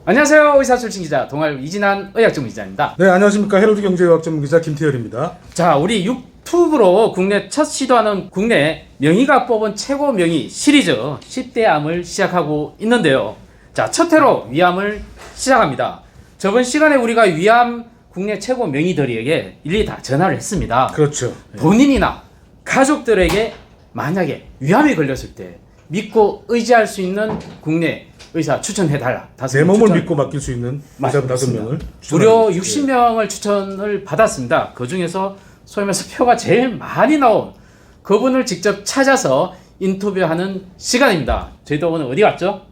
안녕하세요. 의사 출신 기자 동아일보 이진한 의학 전문 기자입니다. 네, 안녕하십니까. 헤럴드 경제의학 전문 기자 김태열입니다. 자, 우리 유튜브로 국내 첫 시도하는 국내 명의가 뽑은 최고 명의 시리즈 10대 암을 시작하고 있는데요. 자, 첫 회로 위암을 시작합니다. 저번 시간에 우리가 위암 국내 최고 명의들에게 일일이 다 전화를 했습니다. 그렇죠. 본인이나 가족들에게 만약에 위암이 걸렸을 때 믿고 의지할 수 있는 국내 의사 추천해달라. 내 몸을 믿고 맡길 수 있는 의사 5명을 무려 60명을 추천을 받았습니다. 그 중에서 소위 말해서 표가 제일 많이 나온 그분을 직접 찾아서 인터뷰하는 시간입니다. 저희도 오늘 어디 갔죠?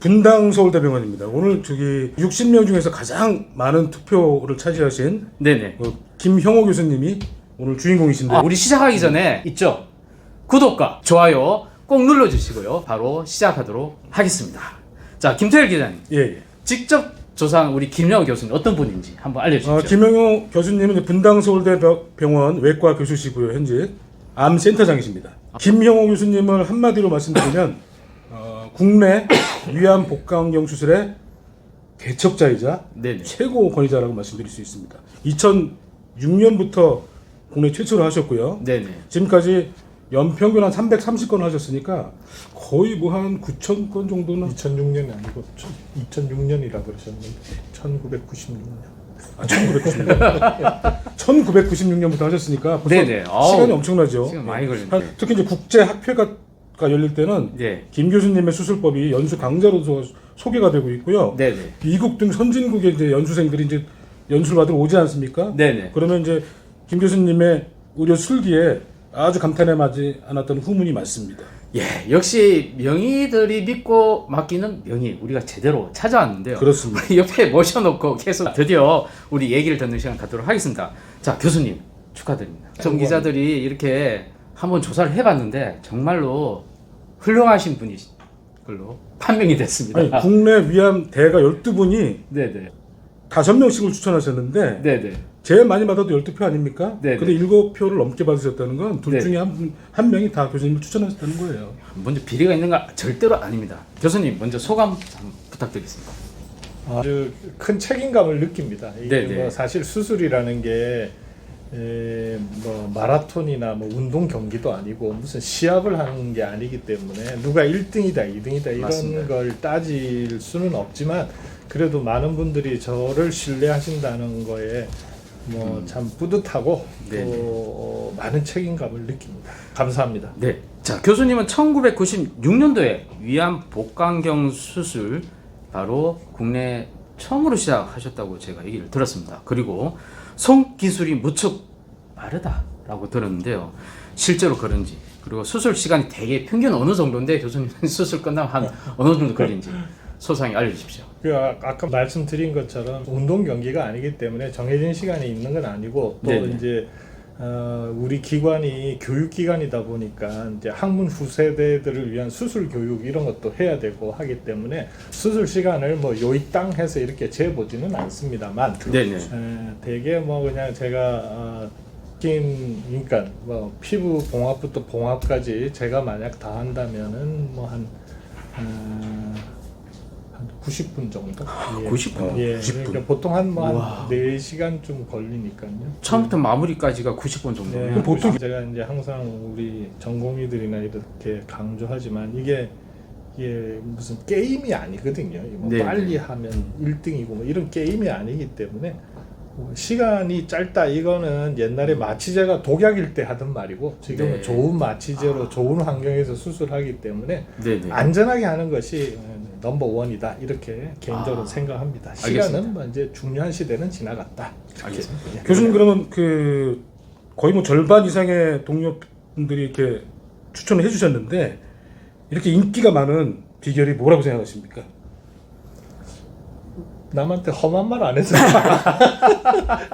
분당 서울대병원입니다. 오늘 저기 60명 중에서 가장 많은 투표를 차지하신 네네. 김형호 교수님이 오늘 주인공이신데 우리 시작하기 전에 있죠? 구독과 좋아요 꼭 눌러주시고요. 바로 시작하도록 하겠습니다. 자, 김태열 기자님. 예. 직접 조사한 우리 김영호 교수님 어떤 분인지 한번 알려주십시오. 김형호 교수님은 이제 분당 서울대병원 외과 교수시고요. 현재 암센터장이십니다. 김형호 교수님을 한마디로 말씀드리면 국내 위암 복강경 수술의 개척자이자 네네. 최고 권위자라고 말씀드릴 수 있습니다. 2006년부터 국내 최초로 하셨고요. 네네. 지금까지 연평균 한 330건 하셨으니까 거의 뭐 한 9,000건 정도는 2006년이 아니고 2006년이라 그러셨는데 1996년. 1996년부터 하셨으니까 벌써 네네. 시간이 엄청나죠. 시간 많이 걸렸네. 특히 이제 국제 학회가 열릴 때는 네. 김 교수님의 수술법이 연수 강좌로 소개가 되고 있고요. 네네. 미국 등 선진국의 이제 연수생들이 이제 연수를 받으러 오지 않습니까? 네네. 그러면 이제 김 교수님의 의료 술기에 아주 감탄에 맞지 않았던 후문이 많습니다. 예, 역시 명의들이 믿고 맡기는 명의 우리가 제대로 찾아왔는데요. 그렇습니다. 우리 옆에 모셔놓고 계속 드디어 우리 얘기를 듣는 시간 갖도록 하겠습니다. 자, 교수님 축하드립니다. 전 기자들이 이렇게 한번 조사를 해봤는데 정말로 훌륭하신 분이신 걸로 판명이 됐습니다. 아니, 국내 위암 대가 12분이 네네. 5명씩을 추천하셨는데 네네. 제일 많이 받아도 12표 아닙니까? 네네. 근데 7표를 넘게 받으셨다는 건 둘 네. 중에 한 명이 다 교수님을 추천하셨다는 거예요. 먼저 비리가 있는가? 절대로 아닙니다. 교수님 먼저 소감 한번 부탁드리겠습니다. 아주 큰 책임감을 느낍니다. 이게 네네. 뭐 사실 수술이라는 게 뭐 마라톤이나 뭐 운동 경기도 아니고 무슨 시합을 하는 게 아니기 때문에 누가 1등이다, 2등이다 이런 맞습니다. 걸 따질 수는 없지만 그래도 많은 분들이 저를 신뢰하신다는 거에 뭐 참 뿌듯하고 네네. 또 많은 책임감을 느낍니다. 감사합니다. 네. 자, 교수님은 1996년도에 위암 복강경 수술 바로 국내 처음으로 시작하셨다고 제가 얘기를 들었습니다. 그리고 손기술이 무척 빠르다라고 들었는데요. 실제로 그런지 그리고 수술 시간이 대개 평균 어느 정도인데 교수님 수술 끝나면 한 어느 정도 걸린지 소상히 알려주십시오. 아까 말씀드린 것처럼 운동 경기가 아니기 때문에 정해진 시간이 있는 건 아니고 또 네네. 이제 우리 기관이 교육기관이다 보니까 이제 학문 후세대들을 위한 수술 교육 이런 것도 해야 되고 하기 때문에 수술 시간을 뭐 요이땅 해서 이렇게 재보지는 않습니다만 네네. 대개 뭐 그냥 제가 그러니까 뭐 피부 봉합부터 봉합까지 제가 만약 다 한다면은 뭐 한 90분 정도? 90분? 예, 90분. 그러니까 보통 한 4시간 좀 걸리니까요. 처음부터 마무리까지가 90분 정도면 네, 보통 제가 이제 항상 우리 전공의들이나 이렇게 강조하지만 이게 무슨 게임이 아니거든요. 뭐 네, 빨리 하면 1등이고 뭐 이런 게임이 아니기 때문에 시간이 짧다 이거는 옛날에 마취제가 독약일 때 하던 말이고 지금은 네. 좋은 마취제로 좋은 환경에서 수술하기 때문에 네네. 안전하게 하는 것이 넘버 원이다 이렇게 개인적으로 생각합니다. 시간은 알겠습니다. 뭐 이제 중요한 시대는 지나갔다. 알겠습니다. 예. 교수님 그러면 그 거의 뭐 절반 이상의 동료분들이 이렇게 추천을 해주셨는데 이렇게 인기가 많은 비결이 뭐라고 생각하십니까? 남한테 험한 말 안 해서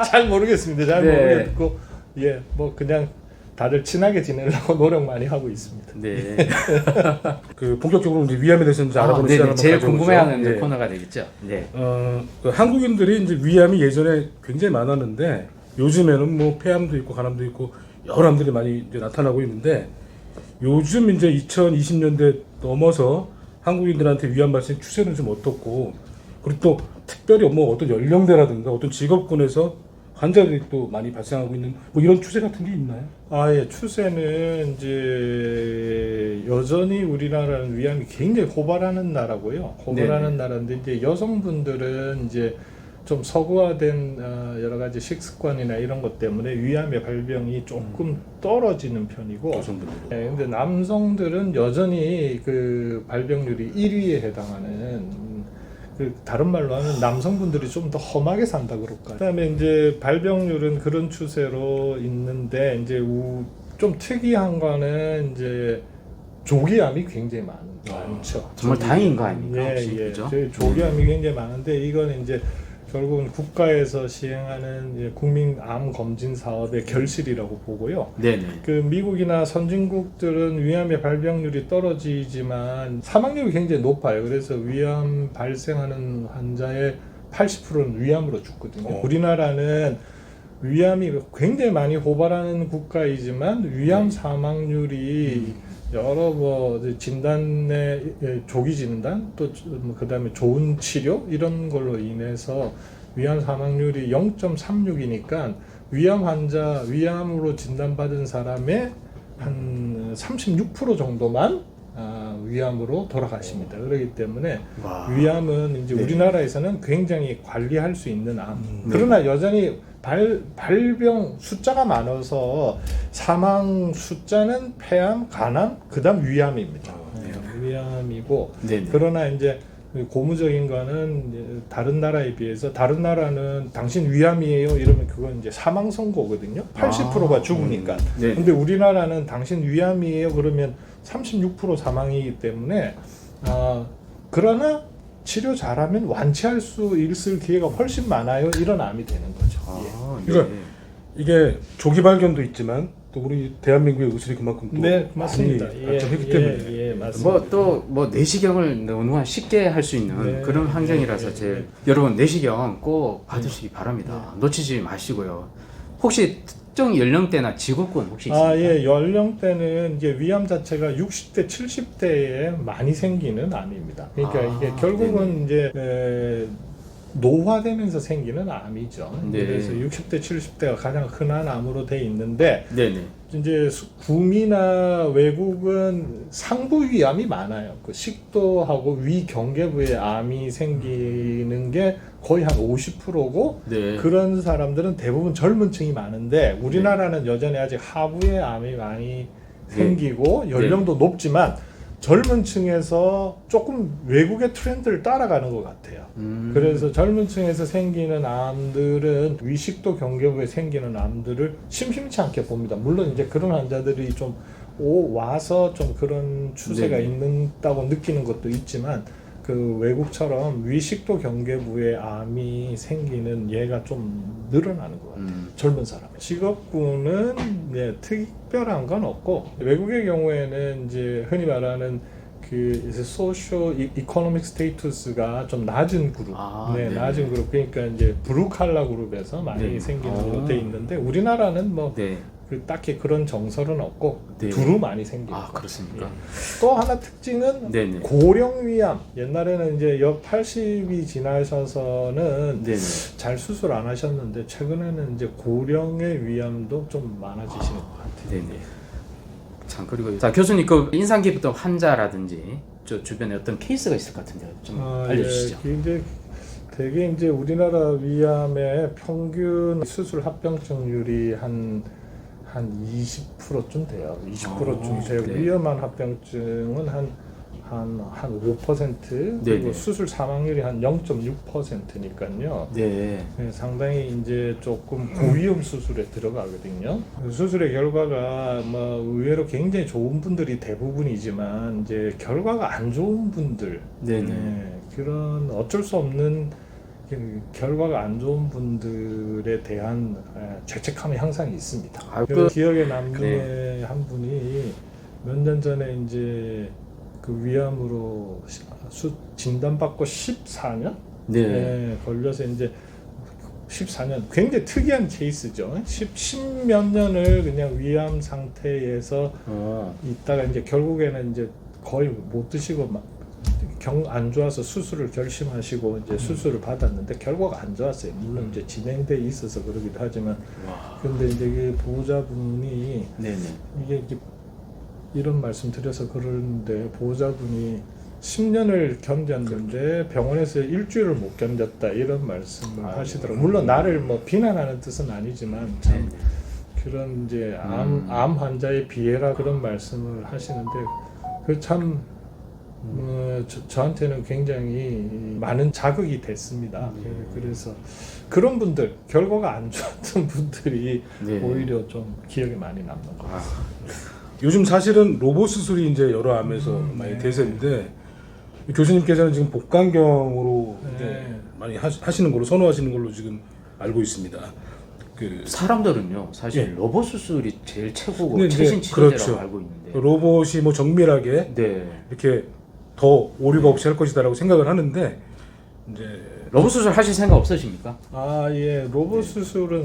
잘 모르겠습니다. 잘 네. 모르겠고 뭐 그냥 다들 친하게 지내려고 노력 많이 하고 있습니다. 네. 그 본격적으로 이제 위암에 대해서 이제 알아보는 네네. 시간을 한번 제일 가져보죠. 궁금해하는 예. 코너가 되겠죠. 네. 그 한국인들이 이제 위암이 예전에 굉장히 많았는데 요즘에는 뭐 폐암도 있고 간암도 있고 여러 암들이 많이 이제 나타나고 있는데 요즘 이제 2020년대 넘어서 한국인들한테 위암 발생 추세는 좀 어떻고 그리고 또 특별히 뭐 어떤 연령대라든가 어떤 직업군에서 환자들이 또 많이 발생하고 있는 뭐 이런 추세 같은 게 있나요? 예, 추세는 이제 여전히 우리나라는 위암이 굉장히 고발하는 나라고요. 고발하는 나라인데 이제 여성분들은 이제 좀 서구화된 여러 가지 식습관이나 이런 것 때문에 위암의 발병이 조금 떨어지는 편이고, 여성분들. 근데 남성들은 여전히 그 발병률이 1위에 해당하는 그 다른 말로 하면 남성분들이 좀 더 험하게 산다 그럴까. 그다음에 이제 발병률은 그런 추세로 있는데 이제 좀 특이한 거는 이제 조기암이 굉장히 많죠. 정말 다행인 거 아닙니까? 예, 혹시? 예. 그죠? 조기암이 굉장히 많은데 이거는 이제 결국은 국가에서 시행하는 이제 국민 암 검진 사업의 결실이라고 보고요. 네네. 그 미국이나 선진국들은 위암의 발병률이 떨어지지만 사망률이 굉장히 높아요. 그래서 위암 발생하는 환자의 80%는 위암으로 죽거든요. 우리나라는 위암이 굉장히 많이 고발하는 국가이지만 위암 사망률이 여러 뭐 진단의 조기 진단 또 그다음에 좋은 치료 이런 걸로 인해서 위암 사망률이 0.36이니까 위암으로 진단받은 사람의 한 36% 정도만 위암으로 돌아가십니다. 그렇기 때문에 와. 위암은 이제 우리나라에서는 굉장히 관리할 수 있는 암. 그러나 여전히 발병 숫자가 많아서 사망 숫자는 폐암, 간암, 그다음 위암입니다. 위암이고 네네. 그러나 이제 고무적인 거는 이제 다른 나라에 비해서 다른 나라는 당신 위암이에요 이러면 그건 이제 사망 선고거든요. 80%가 죽으니까. 네. 근데 우리나라는 당신 위암이에요 그러면 36% 사망이기 때문에 그러나 치료 잘하면 완치할 수 있을 기회가 훨씬 많아요. 이런 암이 되는 거죠. 예. 그러니까 이게 조기 발견도 있지만 또 우리 대한민국의 의술이 그만큼 또 네, 맞습니다. 많이 발전했기 때문에 맞습니다. 뭐 내시경을 너무 쉽게 할 수 있는 네, 그런 환경이라서 네. 여러분 내시경 꼭 받으시기 바랍니다. 놓치지 마시고요. 혹시 특정 연령대나 직업군 혹시 있습니까? 예, 연령대는 이제 위암 자체가 60대, 70대에 많이 생기는 암입니다. 그러니까 이게 결국은 이제 노화되면서 생기는 암이죠. 네. 그래서 60대, 70대가 가장 흔한 암으로 돼 있는데 네네. 이제 구미나 외국은 상부위암이 많아요. 그 식도하고 위 경계부에 암이 생기는 게 거의 한 50%고 네. 그런 사람들은 대부분 젊은 층이 많은데 우리나라는 여전히 아직 하부에 암이 많이 생기고 연령도 높지만 젊은 층에서 조금 외국의 트렌드를 따라가는 것 같아요. 그래서 젊은 층에서 생기는 암들은 위식도 경계부에 생기는 암들을 심심치 않게 봅니다. 물론 이제 그런 환자들이 좀 와서 좀 그런 추세가 있다고 느끼는 것도 있지만 그 외국처럼 위식도 경계부에 암이 생기는 예가 좀 늘어나는 것 같아요. 젊은 사람. 직업군은 특별한 건 없고 외국의 경우에는 이제 흔히 말하는 그 소쇼 이코노믹 스테이투스가 좀 낮은 그룹, 낮은 그룹. 그러니까 이제 블루 칼라 그룹에서 많이 생기는 걸로 돼 있는데 우리나라는 뭐 그 딱히 그런 정설은 없고 두루 많이 생기고. 그렇습니까? 또 하나 특징은 고령 위암. 옛날에는 이제 역 80이 지나셔서는 잘 수술 안 하셨는데 최근에는 이제 고령의 위암도 좀 많아지시는 것 같아요. 네네. 참 그리고 자 교수님 그 인상 깊었던 환자라든지 저 주변에 어떤 케이스가 있을 것 같은데 좀 알려주시죠. 이제 되게 이제 우리나라 위암의 평균 수술 합병증률이 한 20%좀 돼요. 20%좀 되고 위험한 합병증은 한 5% 그리고 수술 사망률이 한 0.6%니까요. 상당히 이제 조금 고위험 수술에 들어가거든요. 수술의 결과가 뭐 의외로 굉장히 좋은 분들이 대부분이지만 이제 결과가 안 좋은 분들, 그런 어쩔 수 없는 결과가 안 좋은 분들에 대한 죄책감이 항상 있습니다. 기억에 남는 한 분이 몇 년 전에 이제 그 위암으로 진단받고 14년 걸려서 이제 14년 굉장히 특이한 케이스죠. 10몇 년을 그냥 위암 상태에서 있다가 이제 결국에는 이제 거의 못 드시고 안 좋아서 수술을 결심하시고 이제 수술을 받았는데 결과가 안 좋았어요. 물론 이제 진행돼 있어서 그러기도 하지만, 근데 이제 그 보호자분이 네네. 이게 이런 말씀 드려서 그러는데, 보호자분이 10년을 견뎠는데 병원에서 일주일을 못 견뎠다 이런 말씀을 하시더라고요. 물론 나를 뭐 비난하는 뜻은 아니지만 참 네네. 그런 이제 암 환자의 비애라 그런 말씀을 하시는데, 그 참 저한테는 굉장히 많은 자극이 됐습니다. 그래서 그런 분들, 결과가 안 좋았던 분들이 네. 오히려 좀 기억에 많이 남는 것 같아요. 요즘 사실은 로봇 수술이 이제 여러 암에서 많이 네. 대세인데, 교수님께서는 지금 복강경으로 네. 이제 많이 하시는 걸로 선호하시는 걸로 지금 알고 있습니다. 그 사람들은요 사실 예. 로봇 수술이 제일 최고고 근데 이제 최신 치료제라고 그렇죠. 알고 있는데. 로봇이 뭐 정밀하게 네. 이렇게 더 오류가 없이 할 것이다라고 생각을 하는데, 이제 로봇 수술 하실 생각 없으십니까? 아, 예. 로봇 수술은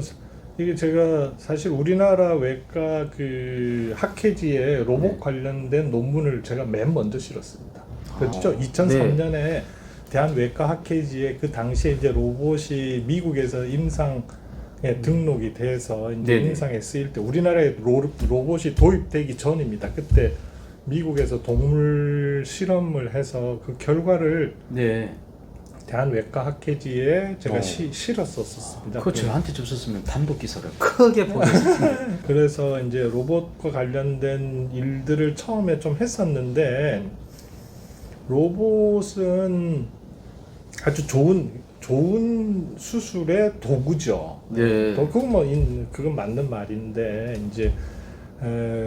이게 제가 사실 우리나라 외과 그 학회지에 로봇 관련된 논문을 제가 맨 먼저 실었습니다. 그렇죠? 2003년에 대한 외과 학회지에 그 당시에 이제 로봇이 미국에서 임상에 등록이 돼서 이제 네네. 임상에 쓰일 때, 우리나라에 로봇이 도입되기 전입니다. 그때 미국에서 동물 실험을 해서 그 결과를 네. 대한외과 학회지에 제가 실었었습니다. 그거 저한테 줬었으면 단독 기사를 크게 보냈을 텐데. 그래서 이제 로봇과 관련된 일들을 처음에 좀 했었는데, 로봇은 아주 좋은 수술의 도구죠. 네. 그건 맞는 말인데, 이제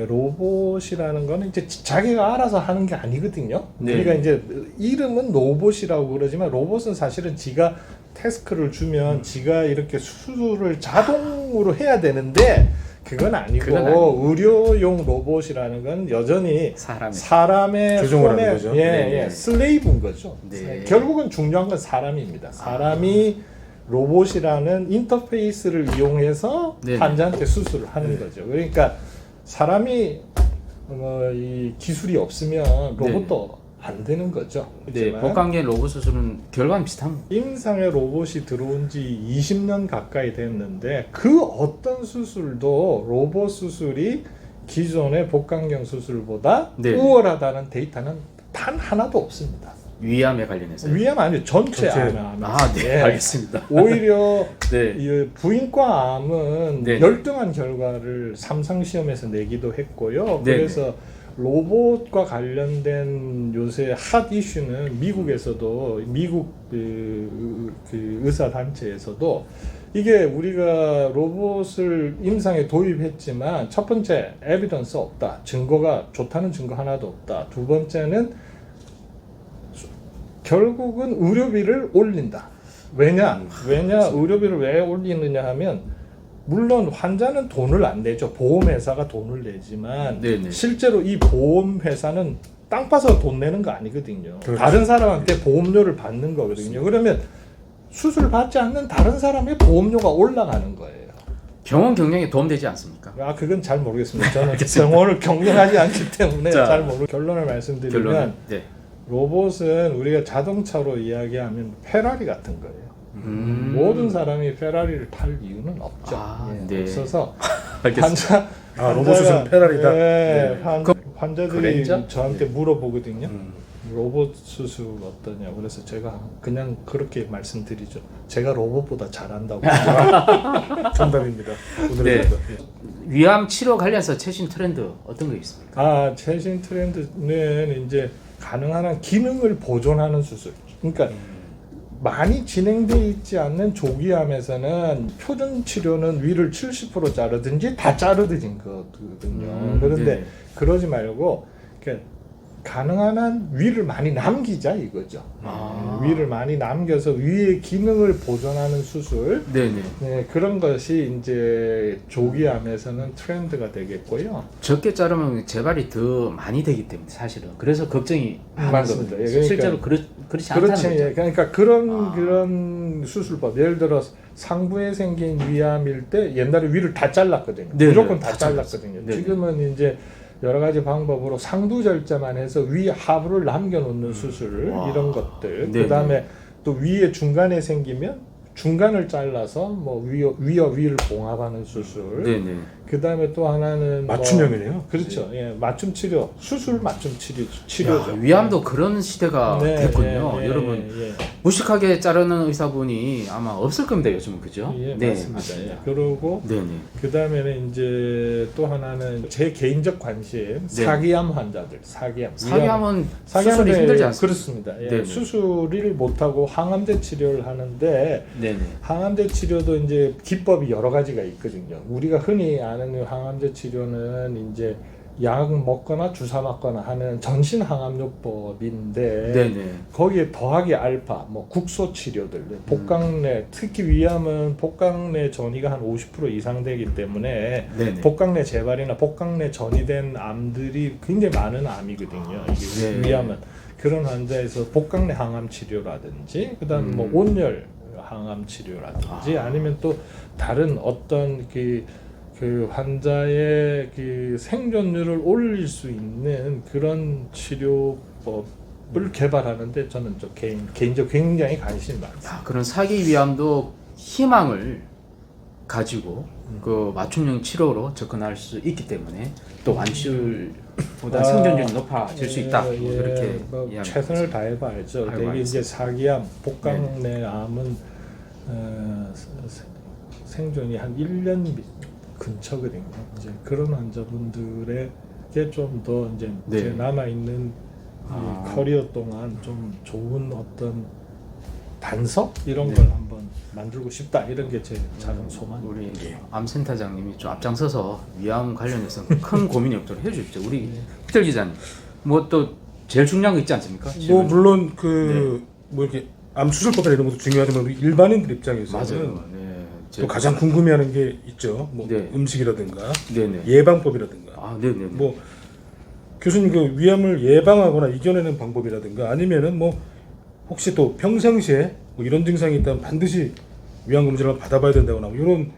로봇이라는 거는 이제 자기가 알아서 하는 게 아니거든요. 네. 그러니까 이제 이름은 로봇이라고 그러지만, 로봇은 사실은 지가 태스크를 주면 지가 이렇게 수술을 자동으로 해야 되는데, 그건 아니고 의료용 로봇이라는 건 여전히 사람의 조종을 손에, 하는 거죠. 네. 슬레이브인 거죠. 네. 결국은 중요한 건 사람입니다. 사람이 로봇이라는 인터페이스를 이용해서 네네. 환자한테 수술을 하는 거죠. 그러니까 사람이 이 기술이 없으면 로봇도 안 되는 거죠. 네, 복강경 로봇 수술은 결과는 비슷한. 임상에 로봇이 들어온 지 20년 가까이 됐는데, 그 어떤 수술도 로봇 수술이 기존의 복강경 수술보다 네. 우월하다는 데이터는 단 하나도 없습니다. 위암에 관련해서. 위암 아니요, 전체 전체. 암. 아, 네, 예. 알겠습니다. 오히려 네. 이 부인과 암은 네. 열등한 결과를 삼상 시험에서 내기도 했고요. 네. 그래서 로봇과 관련된 요새 핫 이슈는 미국에서도, 미국 그 의사 단체에서도, 이게 우리가 로봇을 임상에 도입했지만 첫 번째 에비던스 없다, 증거가 좋다는 증거 하나도 없다. 두 번째는 결국은 의료비를 올린다. 왜냐 의료비를 왜 올리느냐 하면, 물론 환자는 돈을 안 내죠. 보험회사가 돈을 내지만, 네네. 실제로 이 보험회사는 땅 파서 돈 내는 거 아니거든요. 그렇죠. 다른 사람한테 보험료를 받는 거거든요. 그러면 수술 받지 않는 다른 사람의 보험료가 올라가는 거예요. 병원 경영에 도움되지 않습니까? 그건 잘 모르겠습니다. 저는 병원을 경영하지 않기 때문에 자, 잘 모르고, 결론을 말씀드리면 결론은 네. 로봇은 우리가 자동차로 이야기하면 페라리 같은 거예요. 모든 사람이 페라리를 탈 이유는 없죠. 네. 없어서 알겠습니다. 로봇 수술은 페라리다. 네, 네. 환자들이 그랜저? 저한테 물어보거든요. 로봇 수술 어떠냐. 그래서 제가 그냥 그렇게 말씀드리죠. 제가 로봇보다 잘한다고. 정답입니다. 네. 오늘의 정답. 위암 치료 관련해서 최신 트렌드 어떤 거 있습니까? 최신 트렌드는 이제 가능한 한 기능을 보존하는 수술. 그러니까 많이 진행되어 있지 않는 조기암에서는 표준 치료는 위를 70% 자르든지 다 자르든지 거거든요. 그런데 네. 그러지 말고 가능한 한 위를 많이 남기자 이거죠. 위를 많이 남겨서 위의 기능을 보존하는 수술. 네네. 네, 그런 것이 이제 조기암에서는 트렌드가 되겠고요. 적게 자르면 재발이 더 많이 되기 때문에 사실은 그래서 걱정이 많은 맞습니다. 거거든요. 예, 그러니까 실제로 그렇지 않다는 그렇지. 거죠. 예, 그러니까 그런 수술법, 예를 들어 상부에 생긴 위암일 때 옛날에 위를 다 잘랐거든요. 네, 무조건 네, 다 다 잘랐거든요. 네, 지금은 이제 여러 가지 방법으로 상부 절제만 해서 위 하부를 남겨놓는 수술 와. 이런 것들. 네네. 그다음에 또 위에 중간에 생기면 중간을 잘라서 뭐 위와 위를 봉합하는 수술. 네네. 그다음에 또 하나는 맞춤형이네요. 그렇죠. 예, 맞춤 치료, 수술 맞춤 야, 치료죠. 위암도 그런 시대가 네, 됐군요. 예, 예, 여러분 예, 예. 무식하게 자르는 의사분이 아마 없을 겁니다 요즘은 그죠? 예, 네, 맞습니다. 예. 그리고 네네. 그 다음에는 이제 또 하나는 제 개인적 관심 사기암 환자들, 사기암. 사기암은 사기암은 수술이 힘들지 않습니까? 그렇습니다. 예, 네네. 수술을 못하고 항암제 치료를 하는데 네네. 항암제 치료도 이제 기법이 여러 가지가 있거든요. 우리가 흔히 아는 항암제 치료는 이제 약 먹거나 주사 맞거나 하는 전신 항암요법인데 네네. 거기에 더하기 알파, 뭐 국소 치료들, 복강내 특히 위암은 복강내 전이가 한 50% 이상 되기 때문에 네네. 복강내 재발이나 복강내 전이된 암들이 굉장히 많은 암이거든요. 이게 네. 위암은 그런 환자에서 복강내 항암 치료라든지 그다음 뭐 온열 항암 치료라든지 아니면 또 다른 어떤 그 환자의 그 생존율을 올릴 수 있는 그런 치료법을 개발하는데 저는 좀 개인적 굉장히 관심이 많습니다. 야, 그런 사기 위암도 희망을 가지고 그 맞춤형 치료로 접근할 수 있기 때문에 또 완치율보다 생존율이 높아질 수 있다. 뭐 그렇게 뭐 이야기합니다. 최선을 다해봐야죠. 아이고, 대개 이제 사기암, 복강내 암은 생존이 한 1년 근처거든요. 이제 그런 환자분들에게 좀 더 이제 네. 제 남아 있는 커리어 동안 좀 좋은 어떤 단서 이런 걸 한번 만들고 싶다 이런 게 제 작은 소망입니다. 우리 암센터장님이 좀 앞장서서 위암 관련해서 큰 고민이 없도록 해주십시오. 우리 휘철 기자님, 뭐 또 제일 중요한 거 있지 않습니까? 뭐 물론 뭐 이렇게 암 수술법이나 이런 것도 중요하지만 우리 일반인들 입장에서는 맞아요. 네. 또 가장 궁금해하는 게 있죠. 뭐 네. 음식이라든가 네네. 예방법이라든가. 아, 네네. 뭐 교수님 그 위암을 예방하거나 이겨내는 방법이라든가 아니면은 뭐 혹시 또 평상시에 뭐 이런 증상이 있다면 반드시 위암 검진을 받아봐야 된다거나 뭐 이런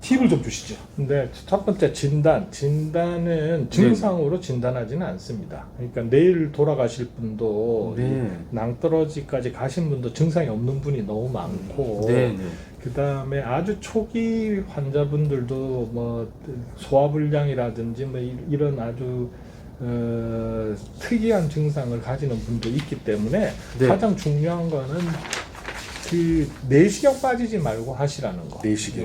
팁을 좀 주시죠. 근데 첫 번째 진단은 증상으로 진단하지는 않습니다. 그러니까 내일 돌아가실 분도 네. 낭떠러지까지 가신 분도 증상이 없는 분이 너무 많고 네네. 그 다음에 아주 초기 환자분들도 뭐 소화불량이라든지 뭐 이런 아주 특이한 증상을 가지는 분도 있기 때문에 네. 가장 중요한 거는 그 내시경 빠지지 말고 하시라는 거. 내시경.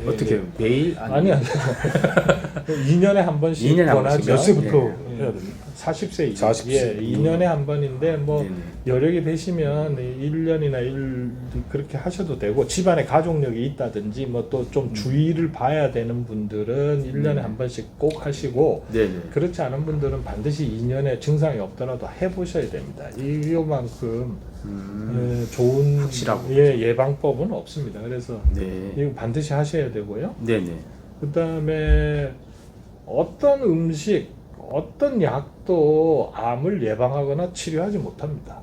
어떻게 해요? 매일? 아니 2년에 한 번씩 2년에 한 번씩. 권하죠. 몇 세부터 예. 해야 됩니까? 40세 이후. 40세. 예, 2년에 한 번인데 뭐 네네. 여력이 되시면 1년이나 그렇게 하셔도 되고 집안에 가족력이 있다든지 뭐 또 좀 주의를 봐야 되는 분들은 1년에 한 번씩 꼭 하시고 네네. 그렇지 않은 분들은 반드시 2년에 증상이 없더라도 해보셔야 됩니다. 이거만큼 좋은 확실하고. 예방법은 없습니다. 그래서 네. 이거 반드시 하셔야 되고요. 네네. 그 다음에 어떤 음식, 어떤 약도 암을 예방하거나 치료하지 못합니다.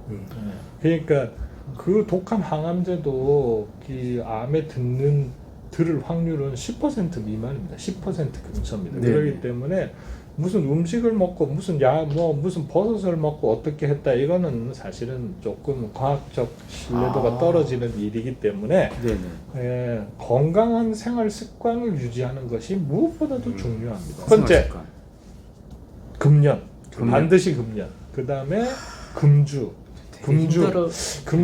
그러니까 그 독한 항암제도 그 암에 들을 확률은 10% 미만입니다. 10% 근처입니다. 네. 그렇기 때문에 무슨 음식을 먹고 무슨 무슨 버섯을 먹고 어떻게 했다 이거는 사실은 조금 과학적 신뢰도가 떨어지는 일이기 때문에 네네. 건강한 생활 습관을 유지하는 것이 무엇보다도 중요합니다. 첫 번째, 생활습관. 금연. 금연. 반드시 금연. 그 다음에 금주는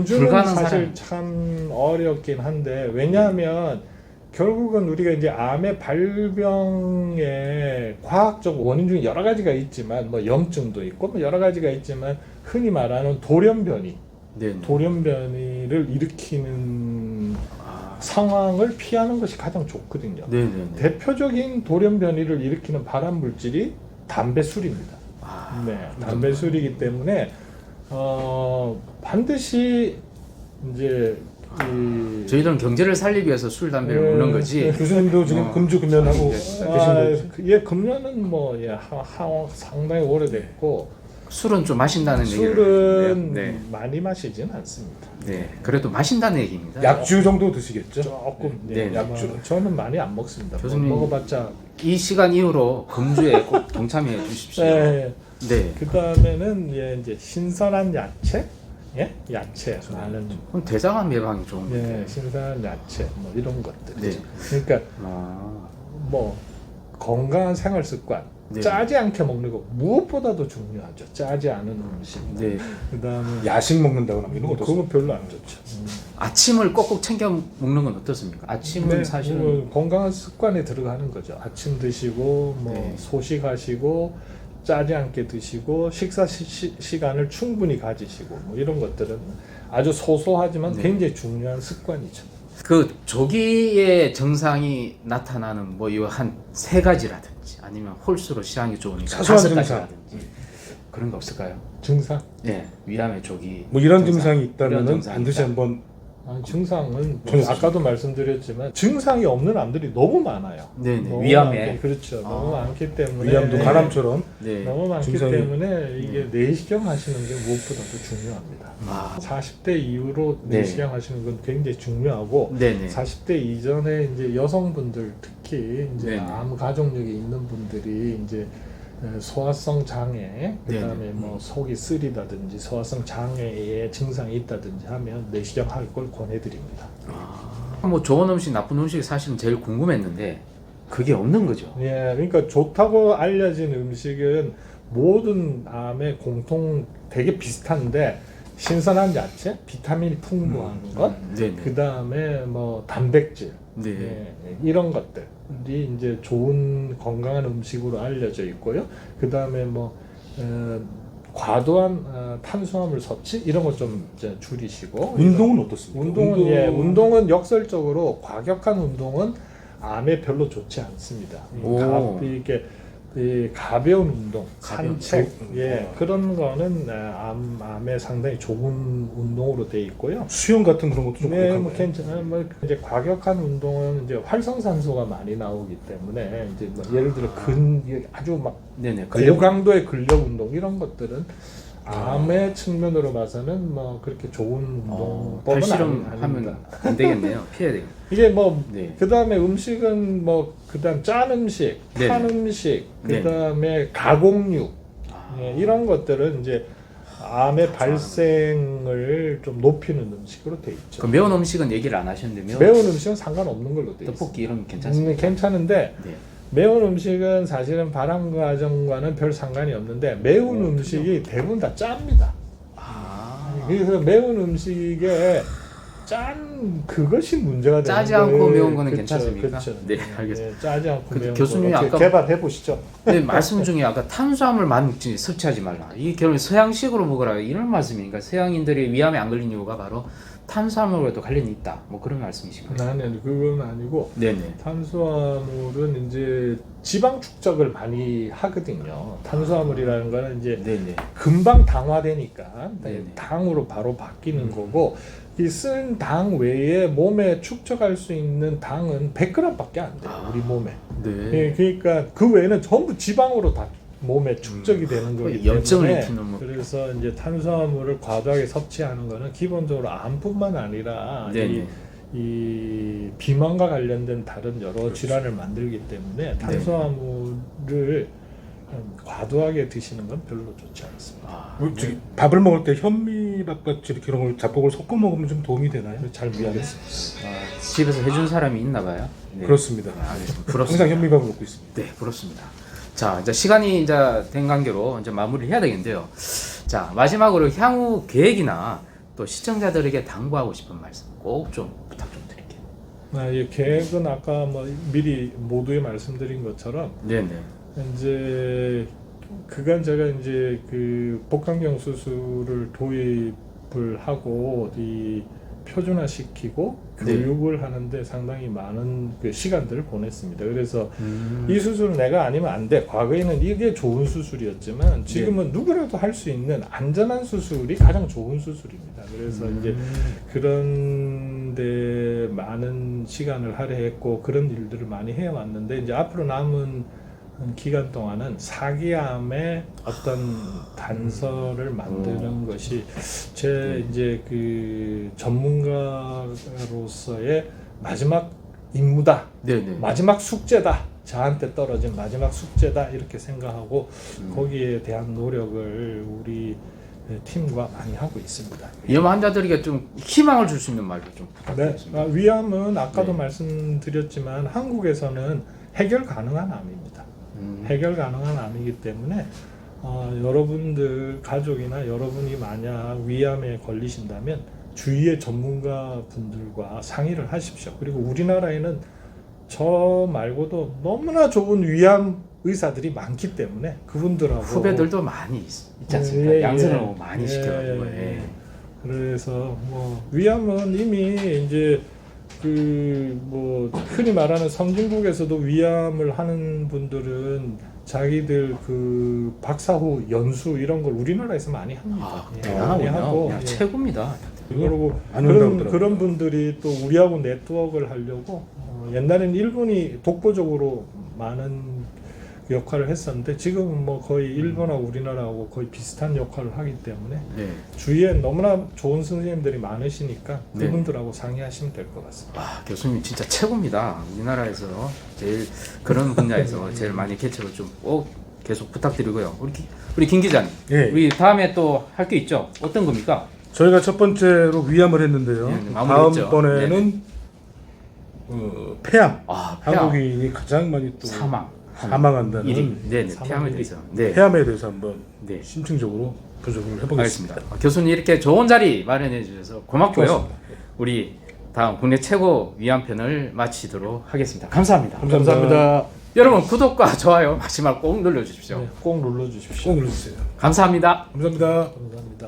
불가능한 사실 사람. 참 어렵긴 한데 왜냐하면 결국은 우리가 이제 암의 발병의 과학적 원인 중에 여러 가지가 있지만 뭐 염증도 있고 뭐 여러 가지가 있지만 흔히 말하는 돌연변이 네네. 돌연변이를 일으키는 상황을 피하는 것이 가장 좋거든요. 네네네. 대표적인 돌연변이를 일으키는 발암 물질이 담배술입니다. 네, 담배술이기 때문에 반드시 이제 저희들은 경제를 살리기 위해서 술 담배를 먹는 거지. 교수님도 지금 금주 금연하고 계신 거죠? 금년은 뭐 상당히 오래됐고 술은 좀 마신다는 얘기를 술은 네. 많이 마시진 않습니다. 네. 그래도 마신다는 얘기입니다. 약주 정도 드시겠죠? 조금 네, 약주는. 저는 많이 안 먹습니다. 교수님, 먹어봤자. 이 시간 이후로 금주에 꼭 동참해 주십시오. 네. 네. 그 다음에는 이제 신선한 야채, 예, 야채 많은, 그럼 대장암 예방이 좋은 예, 건데. 신선한 야채 뭐 이런 것들. 네. 그러니까 아, 뭐 건강한 생활 습관, 네. 짜지 않게 먹는 거 무엇보다도 중요하죠. 짜지 않은 음식. 네. 그 다음에 야식 먹는다거나 이런 것도 그건 별로 안 좋죠. 아침을 꼭꼭 챙겨 먹는 건 어떻습니까? 아침은 사실은 뭐 건강한 습관에 들어가는 거죠. 아침 드시고 뭐 네. 소식하시고 짜지 않게 드시고 식사 시간을 충분히 가지시고 뭐 이런 것들은 아주 소소하지만 네. 굉장히 중요한 습관이죠. 그 조기에 증상이 나타나는 뭐 이거 한 세 가지라든지 아니면 홀수로 시향이 좋으니까 사소한 다섯 증상. 가지라든지 그런 거 없을까요? 증상? 네, 위암의 조기. 뭐 이런 증상. 증상이 이런 있다면은 증상이 반드시 있다. 한번 아니, 증상은 저는 아까도 말씀드렸지만 증상이 없는 암들이 너무 많아요. 네네. 너무 위암에. 많기, 그렇죠. 아. 너무 많기 때문에 위암도 간암처럼 네. 너무 많기 증상이- 때문에 이게 내시경 하시는 게 무엇보다도 중요합니다. 아, 40대 이후로 네. 내시경 하시는 건 굉장히 중요하고 네네. 40대 이전에 이제 여성분들 특히 이제 네네. 암 가족력이 있는 분들이 이제 소화성 장애, 그다음에 네네. 뭐 속이 쓰리다든지 소화성 장애의 증상이 있다든지 하면 내시경 할 걸 권해드립니다. 뭐 좋은 음식, 나쁜 음식이 사실은 제일 궁금했는데 그게 없는 거죠. 예, 그러니까 좋다고 알려진 음식은 모든 암에 공통 되게 비슷한데 신선한 야채, 비타민이 풍부한 것, 네네. 그 다음에 뭐 단백질, 네. 예, 이런 것들이 이제 좋은 건강한 음식으로 알려져 있고요. 그 다음에 뭐 과도한 탄수화물 섭취 이런 것 좀 줄이시고. 운동은 어떻습니까? 운동은 역설적으로 과격한 운동은 암에 별로 좋지 않습니다. 오. 이게 이 가벼운 운동, 가벼운 산책, 운동. 예, 그런 거는 암에 상당히 좋은 운동으로 돼 있고요. 수영 같은 그런 것도 좀 네, 고약한가요? 뭐 괜찮아요. 뭐 이제 과격한 운동은 이제 활성산소가 많이 나오기 때문에 이제 뭐 예를 들어 아주 막 네네. 고강도의 근력 운동 이런 것들은 암의 측면으로 봐서는 뭐 그렇게 좋은 운동법은 팔씨름 아닙니다. 하면 안 되겠네요. 피해야 되겠네요. 이게 뭐 네. 그다음에 음식은 뭐 그다음 짠 음식, 네. 탄 음식, 네. 그다음에 가공육 아. 예, 이런 것들은 이제 암의 발생을 좀 높이는 음식으로 돼 있죠. 그 매운 음식은 얘기를 안 하셨는데 매운 음식은 상관없는 걸로 돼 있어요. 떡볶이 이런 건 괜찮습니다. 괜찮은데 네. 매운 음식은 사실은 발암 과정과는 별 상관이 없는데 매운 음식이 대부분 다 짭니다. 아. 그래서 매운 음식에 그것이 문제가 되는 짜지 거예요. 않고 매운 거는 그쵸, 괜찮습니까? 그쵸. 네, 알겠습니다. 예, 짜지 않고 그 매운 교수님이 거 아까- 개발해 보시죠. 네, 말씀 중에 아까 탄수화물 많이 섭취하지 말라. 이게 결국 서양식으로 먹으라 이런 말씀이니까 서양인들이 위암에 안 걸린 이유가 바로 탄수화물과도 관련이 있다. 뭐 그런 말씀이신가요? 아니 그건 아니고 네네. 탄수화물은 이제 지방 축적을 많이 하거든요. 탄수화물이라는 거는 이제 네네. 금방 당화되니까 네네. 당으로 바로 바뀌는 거고 이 쓴 당 외에 몸에 축적할 수 있는 당은 100g밖에 안 돼요. 우리 몸에. 네. 예, 그러니까 그 외에는 전부 지방으로 다 몸에 축적이 되는 거기 때문에 염증을 일으키는 뭐. 그래서 이제 탄수화물을 과도하게 섭취하는 거는 기본적으로 암뿐만 아니라 네네. 이 비만과 관련된 다른 여러 질환을 만들기 때문에 탄수화물을 과도하게 드시는 건 별로 좋지 않습니다. 아, 뭐 저기 밥을 먹을 때 현미밥같이 이렇게 이런 걸 잡곡을 섞어 먹으면 좀 도움이 되나요? 잘 모르겠습니다. 아, 집에서 해준 사람이 있나 봐요. 네. 그렇습니다. 네, 알겠습니다. 부럽습니다. 항상 현미밥을 먹고 있습니다. 네, 부럽습니다. 자, 이제 시간이 이제 된 관계로 이제 마무리를 해야 되겠는데요. 자, 마지막으로 향후 계획이나 또 시청자들에게 당부하고 싶은 말씀 꼭 좀 부탁 좀 드릴게요. 이 계획은 아까 뭐 미리 모두에 말씀드린 것처럼 네네. 이제 그간 제가 이제 그 복강경 수술을 도입을 하고 이 표준화시키고 네. 교육을 하는데 상당히 많은 그 시간들을 보냈습니다. 그래서 이 수술은 내가 아니면 안 돼. 과거에는 이게 좋은 수술이었지만 지금은 누구라도 할 수 있는 안전한 수술이 가장 좋은 수술입니다. 그래서 이제 그런데 많은 시간을 할애했고 그런 일들을 많이 해왔는데 이제 앞으로 남은 기간 동안은 사기암의 어떤 단서를 만드는 것이 제 이제 그 전문가로서의 마지막 임무다. 네네. 마지막 숙제다. 저한테 떨어진 마지막 숙제다 이렇게 생각하고 거기에 대한 노력을 우리 팀과 많이 하고 있습니다. 위암 환자들에게 좀 희망을 줄 수 있는 말도 좀 네, 부탁드리겠습니다. 위암은 아까도 네. 말씀드렸지만 한국에서는 해결 가능한 암입니다. 해결 가능한 암이기 때문에 여러분들 가족이나 여러분이 만약 위암에 걸리신다면 주위의 전문가 분들과 상의를 하십시오. 그리고 우리나라에는 저 말고도 너무나 좋은 위암 의사들이 많기 때문에 그분들하고 후배들도 많이 있지 않습니까? 예, 양성을 예. 많이 예, 시켜가지고. 예. 그래서 뭐 위암은 이미 이제 그 뭐 흔히 말하는 선진국에서도 위암을 하는 분들은 자기들 그 박사후 연수 이런 걸 우리나라에서 많이 합니다. 아, 예, 대단하군요. 많이 하고, 야, 예. 최고입니다. 그리고 안 온다고 그런 분들이 또 우리하고 네트워크를 하려고 옛날에는 일본이 독보적으로 많은 역할을 했었는데 지금은 뭐 거의 일본하고 우리나라하고 거의 비슷한 역할을 하기 때문에 네. 주위에 너무나 좋은 선생님들이 많으시니까 네. 그분들하고 상의하시면 될 것 같습니다. 아, 교수님 진짜 최고입니다. 우리나라에서 제일 그런 분야에서 제일 많이 개척을 좀 꼭 계속 부탁드리고요. 우리 김 기자님, 예. 우리 다음에 또 할 게 있죠? 어떤 겁니까? 저희가 첫 번째로 위암을 했는데요. 네, 마무리했죠. 다음번에는 폐암. 아, 폐암. 한국인이 가장 많이 또 일위. 사망한다는 네네. 사망 폐암에 일위. 대해서. 네. 폐암에 대해서 한번 네. 심층적으로 분석을 해보겠습니다. 알겠습니다. 교수님 이렇게 좋은 자리 마련해 주셔서 고맙고요. 고맙습니다. 우리 다음 국내 최고 위암편을 마치도록 하겠습니다. 감사합니다. 감사합니다. 여러분 구독과 좋아요 마지막 꼭 눌러주십시오. 네, 꼭 눌러주십시오. 꼭 눌러주세요. 감사합니다. 감사합니다. 감사합니다.